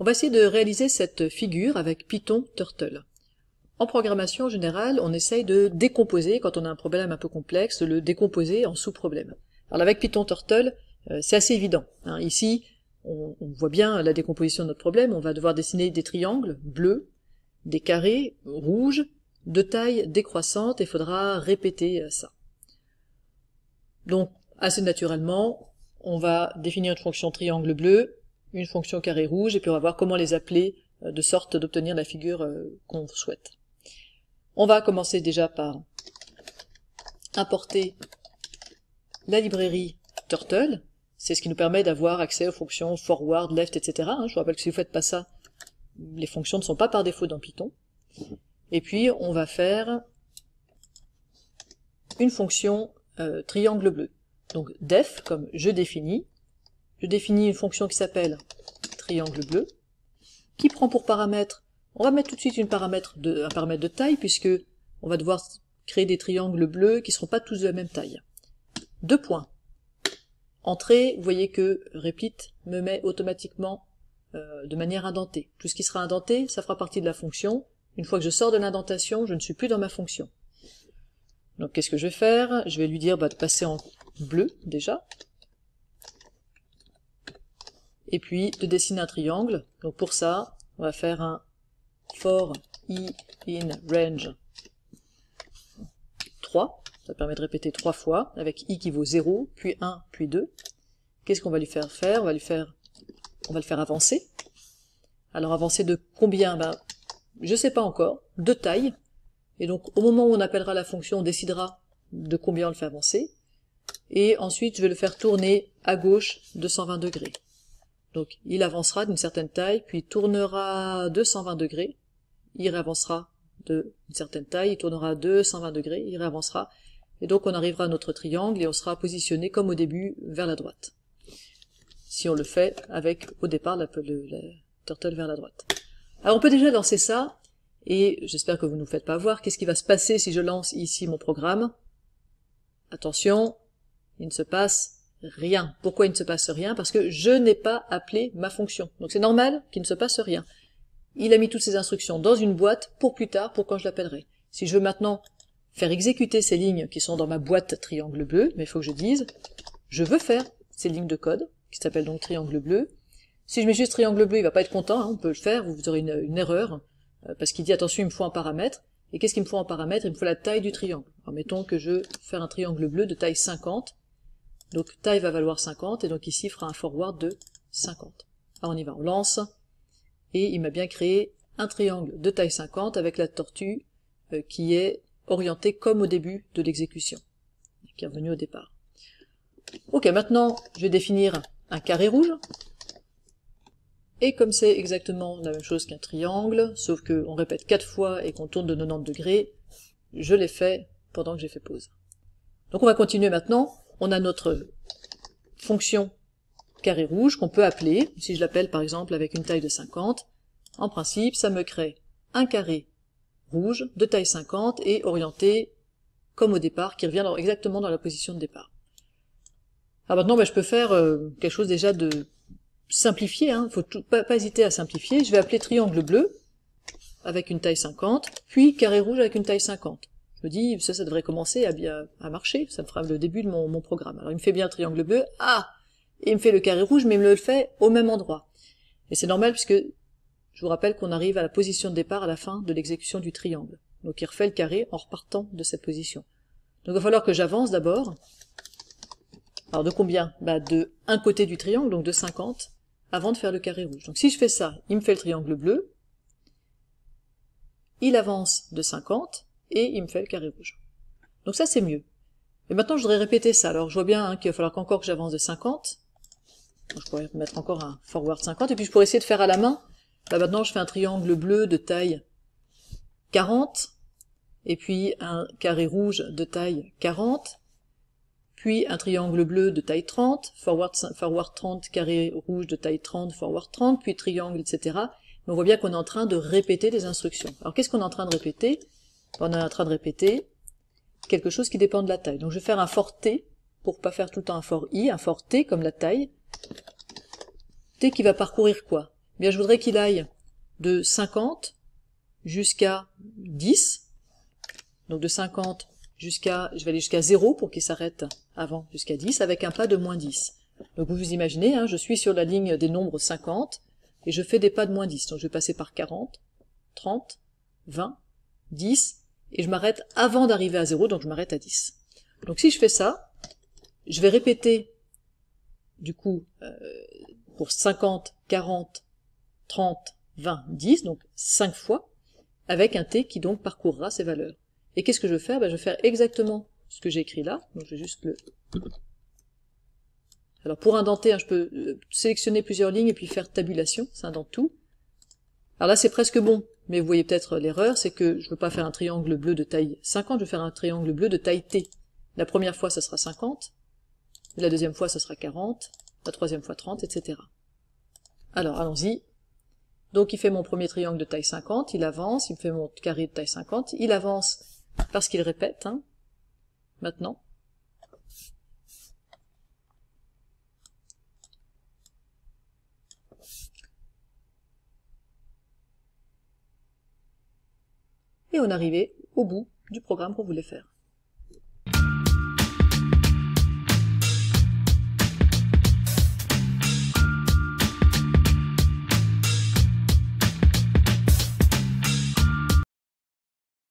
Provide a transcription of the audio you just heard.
On va essayer de réaliser cette figure avec Python Turtle. En programmation générale, on essaye de décomposer, quand on a un problème un peu complexe, de le décomposer en sous-problèmes. Alors avec Python Turtle, c'est assez évident. Ici, on voit bien la décomposition de notre problème. On va devoir dessiner des triangles bleus, des carrés rouges, de taille décroissante, et il faudra répéter ça. Donc, assez naturellement, on va définir une fonction triangle bleu, une fonction carré rouge, et puis on va voir comment les appeler de sorte d'obtenir la figure qu'on souhaite. On va commencer déjà par importer la librairie Turtle. C'est ce qui nous permet d'avoir accès aux fonctions forward, left, etc. Je vous rappelle que si vous ne faites pas ça, les fonctions ne sont pas par défaut dans Python. Et puis on va faire une fonction triangle bleu. Donc def, comme je définis une fonction qui s'appelle triangle bleu, qui prend pour paramètre, on va mettre tout de suite un paramètre de taille, puisque on va devoir créer des triangles bleus qui ne seront pas tous de la même taille. 2 points. Entrée, vous voyez que Replit me met automatiquement de manière indentée. Tout ce qui sera indenté, ça fera partie de la fonction. Une fois que je sors de l'indentation, je ne suis plus dans ma fonction. Donc qu'est-ce que je vais faire? Je vais lui dire de passer en bleu déjà. Et puis de dessiner un triangle. Donc pour ça, on va faire un for i in range 3. Ça permet de répéter 3 fois, avec i qui vaut 0, puis 1, puis 2. Qu'est-ce qu'on va lui faire faire? On va le faire avancer. Alors avancer de combien? Je ne sais pas encore. De taille. Et donc au moment où on appellera la fonction, on décidera de combien on le fait avancer. Et ensuite je vais le faire tourner à gauche de 120 degrés. Donc il avancera d'une certaine taille, puis il tournera de 120 degrés. Il réavancera d'une certaine taille, il tournera de 120 degrés, il réavancera. Et donc on arrivera à notre triangle et on sera positionné comme au début vers la droite. Si on le fait avec au départ la turtle vers la droite. Alors on peut déjà lancer ça, et j'espère que vous ne nous faites pas voir. Qu'est-ce qui va se passer si je lance ici mon programme? Attention, il ne se passe rien. Pourquoi il ne se passe rien? Parce que je n'ai pas appelé ma fonction. Donc c'est normal qu'il ne se passe rien. Il a mis toutes ces instructions dans une boîte pour plus tard, pour quand je l'appellerai. Si je veux maintenant faire exécuter ces lignes qui sont dans ma boîte triangle bleu, mais il faut que je dise, je veux faire ces lignes de code, qui s'appellent donc triangle bleu. Si je mets juste triangle bleu, il va pas être content, on peut le faire, vous aurez une erreur, parce qu'il dit attention, il me faut un paramètre. Et qu'est-ce qu'il me faut en paramètre? Il me faut la taille du triangle. Alors mettons que je veux faire un triangle bleu de taille 50, donc taille va valoir 50, et donc ici il fera un forward de 50. Alors on y va, on lance, et il m'a bien créé un triangle de taille 50 avec la tortue qui est orientée comme au début de l'exécution, qui est revenue au départ. Ok, maintenant je vais définir un carré rouge, et comme c'est exactement la même chose qu'un triangle, sauf qu'on répète 4 fois et qu'on tourne de 90 degrés, je l'ai fait pendant que j'ai fait pause. Donc on va continuer maintenant. On a notre fonction carré rouge qu'on peut appeler, si je l'appelle par exemple avec une taille de 50, en principe ça me crée un carré rouge de taille 50 et orienté comme au départ, qui revient exactement dans la position de départ. Alors maintenant je peux faire quelque chose déjà de simplifié, il ne faut pas hésiter à simplifier. Je vais appeler triangle bleu avec une taille 50, puis carré rouge avec une taille 50. Je me dis, ça devrait commencer à marcher, ça me fera le début de mon programme. Alors il me fait bien le triangle bleu, et il me fait le carré rouge, mais il me le fait au même endroit. Et c'est normal puisque je vous rappelle qu'on arrive à la position de départ à la fin de l'exécution du triangle. Donc il refait le carré en repartant de cette position. Donc il va falloir que j'avance d'abord. Alors de combien? De un côté du triangle, donc de 50, avant de faire le carré rouge. Donc si je fais ça, il me fait le triangle bleu, il avance de 50, et il me fait le carré rouge. Donc ça c'est mieux. Et maintenant je voudrais répéter ça. Alors je vois bien qu'il va falloir qu'encore que j'avance de 50. Donc, je pourrais mettre encore un forward 50, et puis je pourrais essayer de faire à la main. Là maintenant je fais un triangle bleu de taille 40, et puis un carré rouge de taille 40, puis un triangle bleu de taille 30, forward 30, carré rouge de taille 30, forward 30, puis triangle, etc. Mais on voit bien qu'on est en train de répéter des instructions. Alors qu'est-ce qu'on est en train de répéter? On est en train de répéter quelque chose qui dépend de la taille. Donc je vais faire un for t, pour pas faire tout le temps un for i, un for t comme la taille. T qui va parcourir quoi? bien je voudrais qu'il aille de 50 jusqu'à 10. Donc de 50 jusqu'à, je vais aller jusqu'à 0 pour qu'il s'arrête avant jusqu'à 10 avec un pas de moins 10. Donc vous vous imaginez, hein, je suis sur la ligne des nombres 50 et je fais des pas de moins 10. Donc je vais passer par 40, 30, 20, 10 et je m'arrête avant d'arriver à 0, donc je m'arrête à 10. Donc si je fais ça, je vais répéter du coup pour 50, 40, 30, 20, 10, donc 5 fois, avec un t qui donc parcourra ces valeurs. Et qu'est-ce que je vais faire? Ben, je vais faire exactement ce que j'ai écrit là, donc je vais juste le... Alors pour indenter, hein, je peux sélectionner plusieurs lignes et puis faire tabulation, ça indente tout. Alors là c'est presque bon, mais vous voyez peut-être l'erreur, c'est que je ne veux pas faire un triangle bleu de taille 50, je veux faire un triangle bleu de taille t. La première fois ça sera 50, la deuxième fois ça sera 40, la troisième fois 30, etc. Alors allons-y. Donc il fait mon premier triangle de taille 50, il avance, il me fait mon carré de taille 50, il avance parce qu'il répète, hein, maintenant. Et on arrivait au bout du programme qu'on voulait faire.